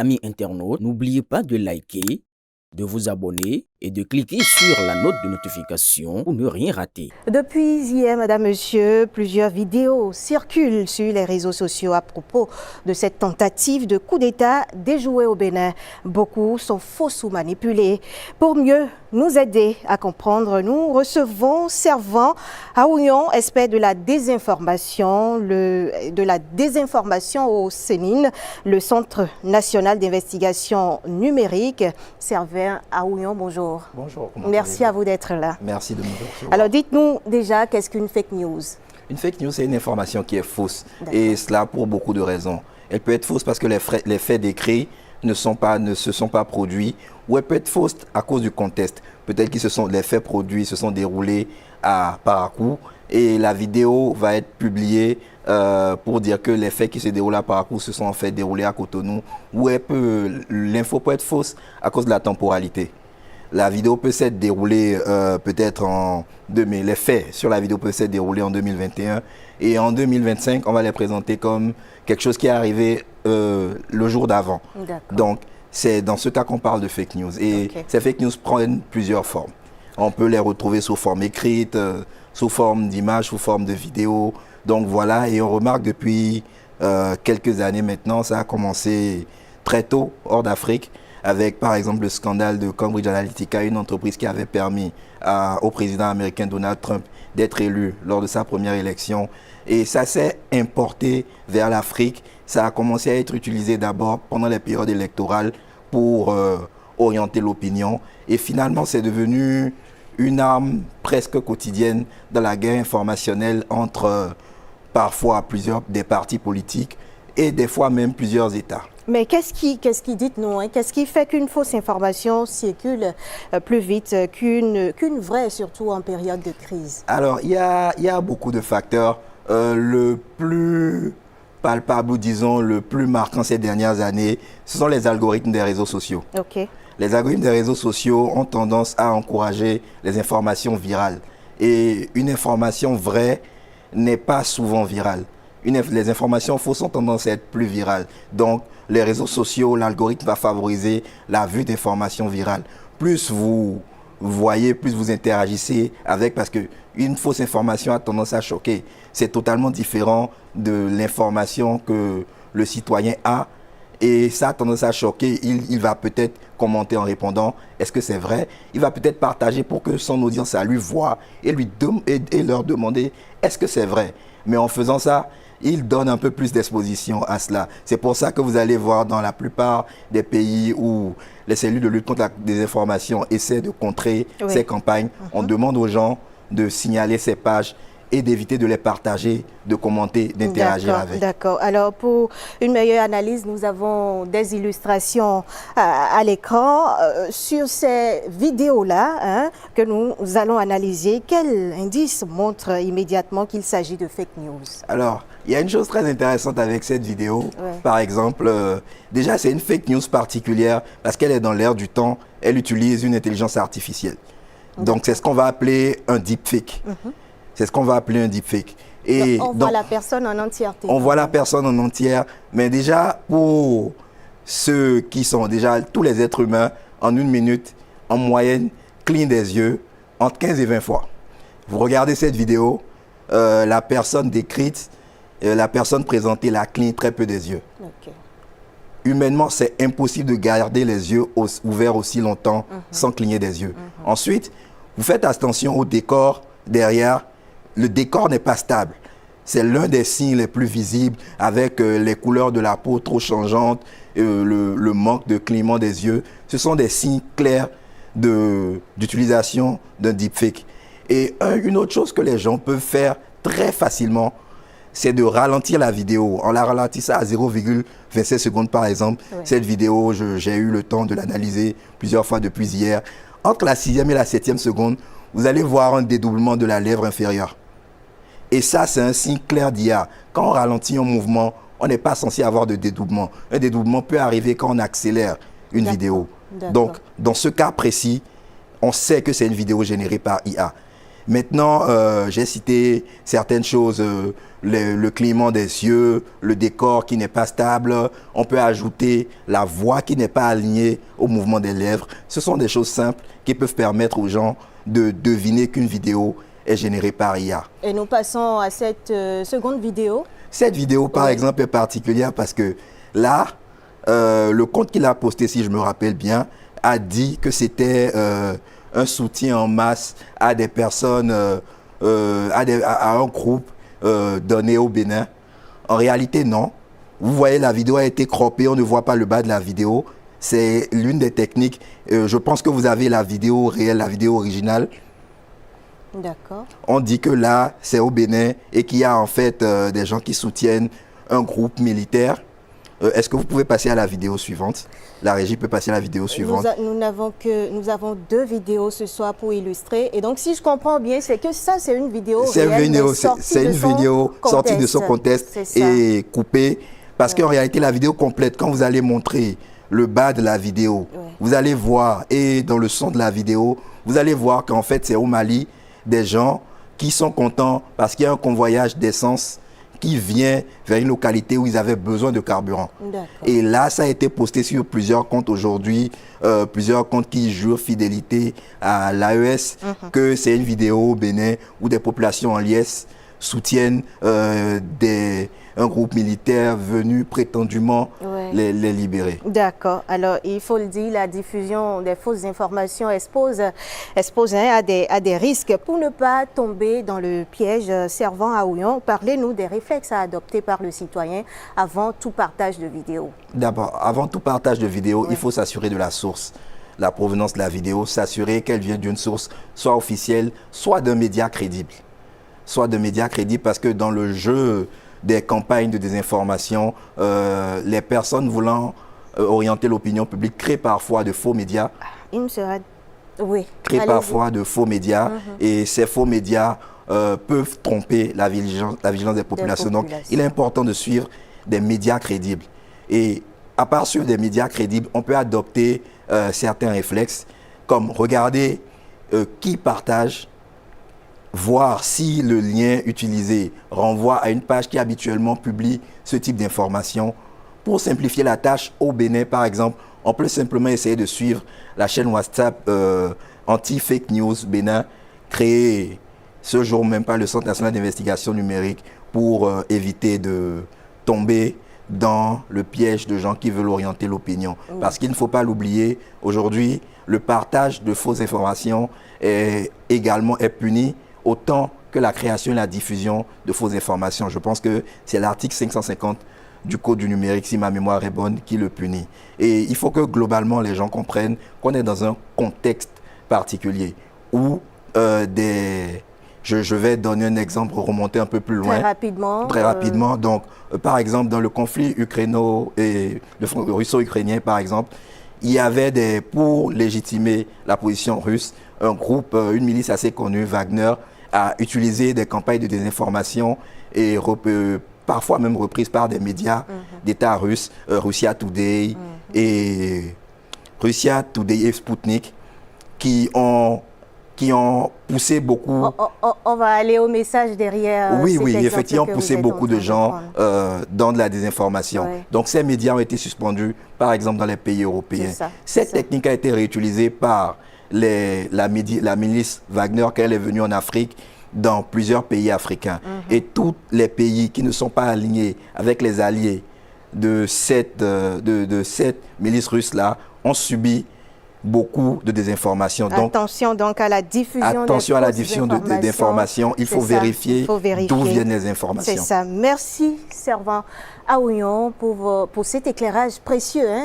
Amis internautes, n'oubliez pas de liker, de vous abonner et de cliquer sur la note de notification pour ne rien rater. Depuis hier, Madame, Monsieur, plusieurs vidéos circulent sur les réseaux sociaux à propos de cette tentative de coup d'État déjouée au Bénin. Beaucoup sont fausses ou manipulées. Pour mieux nous aider à comprendre, nous recevons Servant Aounion, expert de la désinformation, au CENIN, le Centre national d'investigation numérique. Servant Aounion, bonjour. Bonjour. Merci à vous d'être là. Merci de nous recevoir. Alors dites-nous déjà, qu'est-ce qu'une fake news? Une fake news, c'est une information qui est fausse. Et cela pour beaucoup de raisons. Elle peut être fausse parce que les faits décrits ne se sont pas produits, ou elle peut être fausse à cause du contexte. Peut-être que les faits produits se sont déroulés à Parakou et la vidéo va être publiée pour dire que les faits qui se déroulent à Parakou se sont en fait déroulés à Cotonou, ou l'info peut être fausse à cause de la temporalité. La vidéo peut s'être déroulée peut-être les faits sur la vidéo peuvent s'être déroulés en 2021 et en 2025, on va les présenter comme quelque chose qui est arrivé le jour d'avant. Donc, c'est dans ce cas qu'on parle de fake news. Et ces fake news prennent plusieurs formes. On peut les retrouver sous forme écrite, sous forme d'image, sous forme de vidéo. Donc voilà, et on remarque depuis quelques années maintenant, ça a commencé très tôt hors d'Afrique, avec par exemple le scandale de Cambridge Analytica, une entreprise qui avait permis au président américain Donald Trump d'être élu lors de sa première élection. Et ça s'est importé vers l'Afrique. Ça a commencé à être utilisé d'abord pendant les périodes électorales pour orienter l'opinion. Et finalement, c'est devenu une arme presque quotidienne dans la guerre informationnelle entre parfois des partis politiques et des fois même plusieurs États. Mais qu'est-ce qui dites-nous, hein, qu'est-ce qui fait qu'une fausse information circule plus vite qu'une vraie, surtout en période de crise? Alors, il y a beaucoup de facteurs. Le plus palpable, disons, le plus marquant ces dernières années, ce sont les algorithmes des réseaux sociaux. Les algorithmes des réseaux sociaux ont tendance à encourager les informations virales. Et une information vraie n'est pas souvent virale. Les informations fausses ont tendance à être plus virales. Donc, les réseaux sociaux, l'algorithme va favoriser la vue d'informations virales. Plus vous voyez, plus vous interagissez avec, parce qu'une fausse information a tendance à choquer. C'est totalement différent de l'information que le citoyen a. Et ça a tendance à choquer. Il va peut-être commenter en répondant, est-ce que c'est vrai? Il va peut-être partager pour que son audience à lui voie et leur demander, est-ce que c'est vrai? Mais en faisant ça, il donne un peu plus d'exposition à cela. C'est pour ça que vous allez voir dans la plupart des pays où les cellules de lutte contre la désinformation essaient de contrer ces campagnes, on demande aux gens de signaler ces pages et d'éviter de les partager, de commenter, d'interagir avec. D'accord. Alors, pour une meilleure analyse, nous avons des illustrations à l'écran. Sur ces vidéos-là que nous allons analyser, quel indice montre immédiatement qu'il s'agit de fake news? Alors, il y a une chose très intéressante avec cette vidéo. Par exemple, déjà, c'est une fake news particulière parce qu'elle est dans l'air du temps. Elle utilise une intelligence artificielle. Donc, c'est ce qu'on va appeler un deepfake. C'est ce qu'on va appeler un deepfake. Et on voit la personne en entièreté. On voit la personne en entière. Mais déjà, pour ceux qui sont déjà tous les êtres humains, en une minute, en moyenne, clignent des yeux entre 15 et 20 fois. Vous regardez cette vidéo, la personne décrite, la personne présentée la cligne très peu des yeux. Humainement, c'est impossible de garder les yeux ouverts aussi longtemps sans cligner des yeux. Ensuite, vous faites attention au décor derrière. Le décor n'est pas stable. C'est l'un des signes les plus visibles avec les couleurs de la peau trop changeantes, le manque de clignement des yeux. Ce sont des signes clairs d'utilisation d'un deepfake. Et une autre chose que les gens peuvent faire très facilement, c'est de ralentir la vidéo. En la ralentissant à 0,27 secondes par exemple. Cette vidéo, j'ai eu le temps de l'analyser plusieurs fois depuis hier. Entre la 6e et la 7e seconde, vous allez voir un dédoublement de la lèvre inférieure. Et ça, c'est un signe clair d'IA. Quand on ralentit un mouvement, on n'est pas censé avoir de dédoublement. Un dédoublement peut arriver quand on accélère une vidéo. Donc, dans ce cas précis, on sait que c'est une vidéo générée par IA. Maintenant, j'ai cité certaines choses, le clignement des yeux, le décor qui n'est pas stable. On peut ajouter la voix qui n'est pas alignée au mouvement des lèvres. Ce sont des choses simples qui peuvent permettre aux gens de deviner qu'une vidéo est générée par IA. Et nous passons à cette seconde vidéo. Cette vidéo, par exemple, est particulière parce que là, le compte qu'il a posté, si je me rappelle bien, a dit que c'était un soutien en masse à des personnes, à un groupe donné au Bénin. En réalité, non. Vous voyez, la vidéo a été croppée, on ne voit pas le bas de la vidéo. C'est l'une des techniques. Je pense que vous avez la vidéo réelle, la vidéo originale. D'accord. On dit que là, c'est au Bénin et qu'il y a en fait des gens qui soutiennent un groupe militaire. Est-ce que vous pouvez passer à la vidéo suivante? La régie peut passer à la vidéo suivante. Nous avons deux vidéos ce soir pour illustrer. Et donc, si je comprends bien, c'est que ça, c'est une vidéo C'est une vidéo, sortie de son contexte et coupée. Parce qu'en réalité, la vidéo complète, quand vous allez montrer le bas de la vidéo, vous allez voir, et dans le son de la vidéo, vous allez voir qu'en fait, c'est au Mali des gens qui sont contents parce qu'il y a un convoyage d'essence qui vient vers une localité où ils avaient besoin de carburant. Et là, ça a été posté sur plusieurs comptes aujourd'hui, plusieurs comptes qui jurent fidélité à l'AES, que c'est une vidéo au Bénin où des populations en liesse soutiennent un groupe militaire venu prétendument les libérer. D'accord. Alors, il faut le dire, la diffusion des fausses informations expose à des risques. Pour ne pas tomber dans le piège, Servan Aouyon, parlez-nous des réflexes à adopter par le citoyen avant tout partage de vidéo. D'abord, avant tout partage de vidéo, il faut s'assurer de la source, la provenance de la vidéo, s'assurer qu'elle vient d'une source soit officielle, soit d'un média crédible. Parce que dans le jeu des campagnes de désinformation, les personnes voulant orienter l'opinion publique créent parfois de faux médias. Créent parfois de faux médias et ces faux médias peuvent tromper la vigilance des populations. Donc, il est important de suivre des médias crédibles. Et à part suivre des médias crédibles, on peut adopter certains réflexes comme regarder qui partage, voir si le lien utilisé renvoie à une page qui habituellement publie ce type d'informations. Pour simplifier la tâche au Bénin, par exemple, on peut simplement essayer de suivre la chaîne WhatsApp anti-fake news Bénin, créée ce jour même par le Centre national d'investigation numérique pour éviter de tomber dans le piège de gens qui veulent orienter l'opinion. Parce qu'il ne faut pas l'oublier, aujourd'hui, le partage de fausses informations est puni autant que la création et la diffusion de fausses informations. Je pense que c'est l'article 550 du Code du numérique, si ma mémoire est bonne, qui le punit. Et il faut que globalement les gens comprennent qu'on est dans un contexte particulier où je vais donner un exemple, remonter un peu plus loin. Très rapidement. Donc, par exemple, dans le conflit russo-ukrainien, par exemple, il y avait pour légitimer la position russe, un groupe, une milice assez connue, Wagner, a utilisé des campagnes de désinformation et parfois même reprises par des médias d'État russes, Russia Today et Sputnik, qui ont poussé beaucoup... On va aller au message derrière. Oui, effectivement, poussé beaucoup de gens dans de la désinformation. Donc, ces médias ont été suspendus, par exemple, dans les pays européens. Cette technique a été réutilisée par la milice Wagner quand elle est venue en Afrique, dans plusieurs pays africains. Et tous les pays qui ne sont pas alignés avec les alliés de cette milice russe-là ont subi beaucoup de désinformation. Attention donc à la diffusion d'informations. Il faut vérifier d'où viennent les informations. C'est ça. Merci, Servan Aouyon, pour cet éclairage précieux.